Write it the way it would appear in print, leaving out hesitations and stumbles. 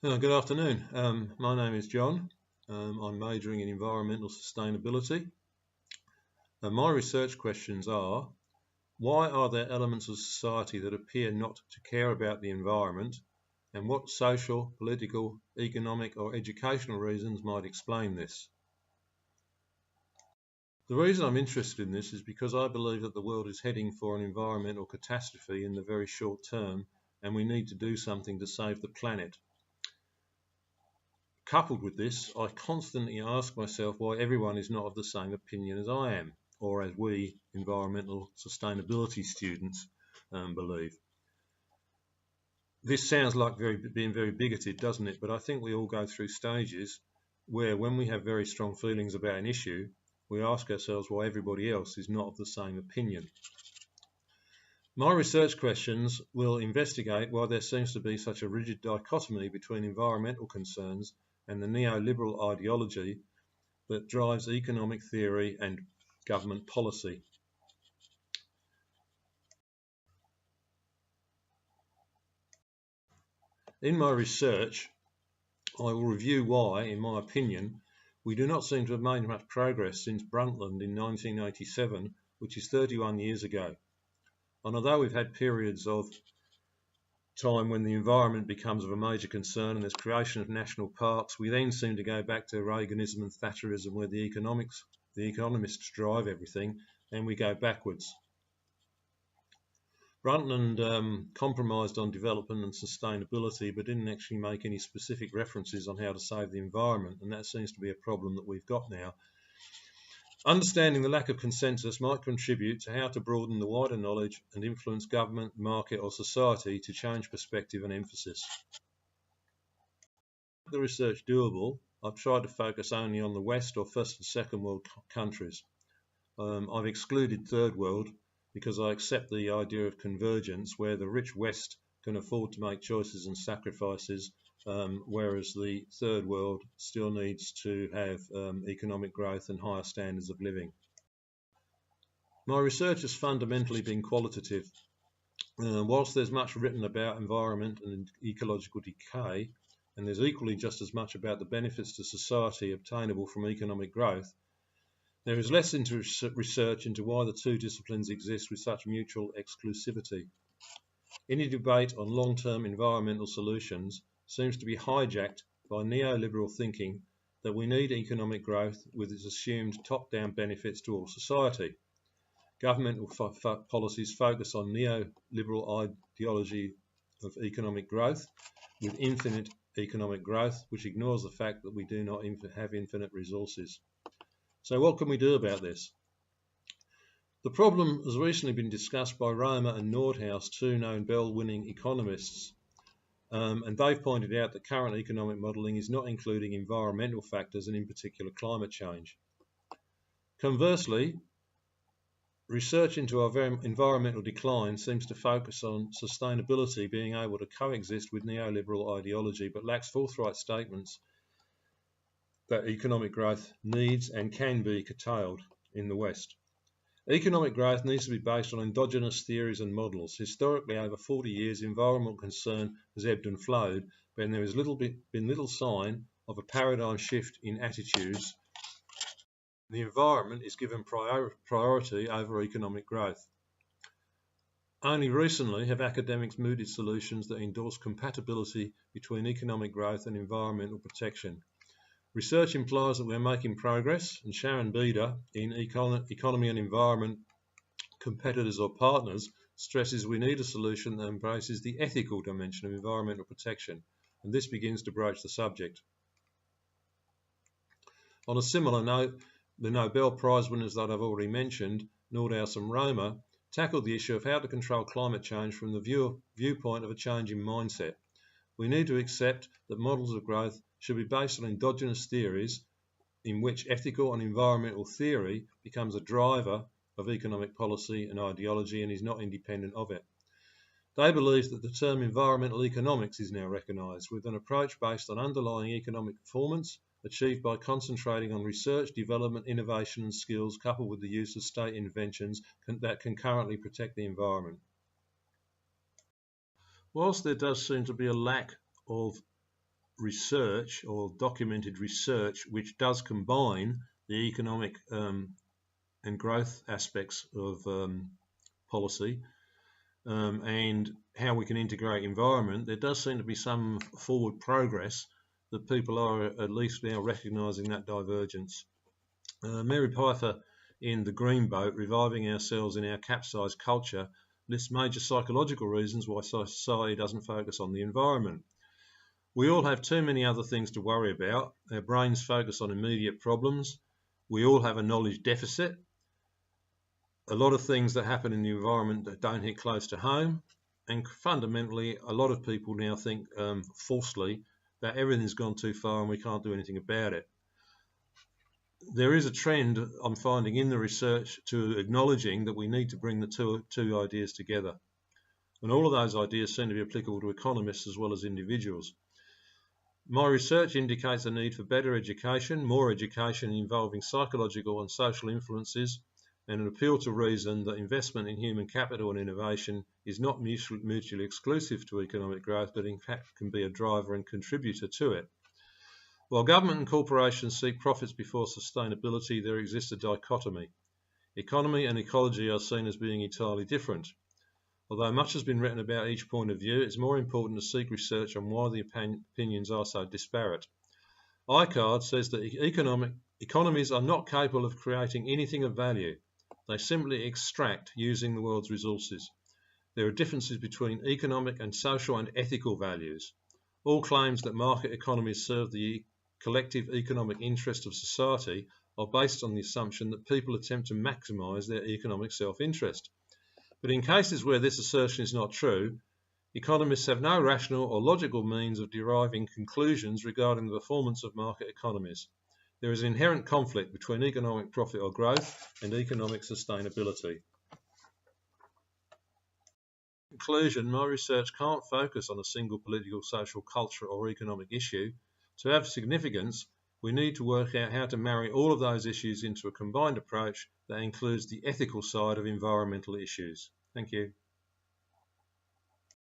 Good afternoon. My name is John. I'm majoring in environmental sustainability. My research questions are: why are there elements of society that appear not to care about the environment, and what social, political, economic or educational reasons might explain this? The reason I'm interested in this is because I believe that the world is heading for an environmental catastrophe in the very short term, and we need to do something to save the planet. Coupled with this, I constantly ask myself why everyone is not of the same opinion as I am, or as we environmental sustainability students believe. This sounds like being very bigoted, doesn't it? But I think we all go through stages where, when we have very strong feelings about an issue, we ask ourselves why everybody else is not of the same opinion. My research questions will investigate why there seems to be such a rigid dichotomy between environmental concerns and the neoliberal ideology that drives economic theory and government policy. In my research, I will review why, in my opinion, we do not seem to have made much progress since Brundtland in 1987, which is 31 years ago. And although we've had periods of time when the environment becomes of a major concern and there's creation of national parks, we then seem to go back to Reaganism and Thatcherism, where the economists drive everything, and we go backwards. Brundtland compromised on development and sustainability, but didn't actually make any specific references on how to save the environment, and that seems to be a problem that we've got now. Understanding the lack of consensus might contribute to how to broaden the wider knowledge and influence government, market or society to change perspective and emphasis. To make the research doable, I've tried to focus only on the West or first and second world countries. I've excluded third world because I accept the idea of convergence, where the rich West can afford to make choices and sacrifices, whereas the third world still needs to have economic growth and higher standards of living. My research has fundamentally been qualitative. Whilst there's much written about environment and ecological decay, and there's equally just as much about the benefits to society obtainable from economic growth, there is less research into why the two disciplines exist with such mutual exclusivity. Any debate on long-term environmental solutions seems to be hijacked by neoliberal thinking that we need economic growth with its assumed top-down benefits to all society. Governmental policies focus on neoliberal ideology of economic growth with infinite economic growth, which ignores the fact that we do not have infinite resources. So what can we do about this? The problem has recently been discussed by Roma and Nordhaus, two Nobel-winning economists, and they've pointed out that current economic modelling is not including environmental factors and in particular climate change. Conversely, research into our environmental decline seems to focus on sustainability being able to coexist with neoliberal ideology, but lacks forthright statements that economic growth needs and can be curtailed in the West. Economic growth needs to be based on endogenous theories and models. Historically, over 40 years, environmental concern has ebbed and flowed, but there has been little sign of a paradigm shift in attitudes. The environment is given priority over economic growth. Only recently have academics mooted solutions that endorse compatibility between economic growth and environmental protection. Research implies that we are making progress, and Sharon Beder, in Economy and Environment, Competitors or Partners, stresses we need a solution that embraces the ethical dimension of environmental protection, and this begins to broach the subject. On a similar note, the Nobel Prize winners that I've already mentioned, Nordhaus and Roma, tackled the issue of how to control climate change from the viewpoint of a change in mindset. We need to accept that models of growth should be based on endogenous theories in which ethical and environmental theory becomes a driver of economic policy and ideology and is not independent of it. They believe that the term environmental economics is now recognised, with an approach based on underlying economic performance achieved by concentrating on research, development, innovation and skills, coupled with the use of state interventions that can currently protect the environment. Whilst there does seem to be a lack of research or documented research which does combine the economic and growth aspects of policy and how we can integrate environment, there does seem to be some forward progress that people are at least now recognising that divergence. Mary Pfeiffer in The Green Boat, Reviving Ourselves in Our Capsized Culture, lists major psychological reasons why society doesn't focus on the environment. We all have too many other things to worry about. Our brains focus on immediate problems. We all have a knowledge deficit. A lot of things that happen in the environment that don't hit close to home. And fundamentally, a lot of people now think falsely that everything's gone too far and we can't do anything about it. There is a trend I'm finding in the research to acknowledging that we need to bring the two ideas together. And all of those ideas seem to be applicable to economists as well as individuals. My research indicates a need for better education, more education involving psychological and social influences, and an appeal to reason that investment in human capital and innovation is not mutually exclusive to economic growth, but in fact can be a driver and contributor to it. While government and corporations seek profits before sustainability, there exists a dichotomy. Economy and ecology are seen as being entirely different. Although much has been written about each point of view, it's more important to seek research on why the opinions are so disparate. ICARD says that economies are not capable of creating anything of value. They simply extract using the world's resources. There are differences between economic and social and ethical values. All claims that market economies serve the collective economic interest of society are based on the assumption that people attempt to maximise their economic self-interest. But in cases where this assertion is not true, economists have no rational or logical means of deriving conclusions regarding the performance of market economies. There is an inherent conflict between economic profit or growth and economic sustainability. In conclusion, my research can't focus on a single political, social, cultural or economic issue. To have significance, we need to work out how to marry all of those issues into a combined approach that includes the ethical side of environmental issues. Thank you.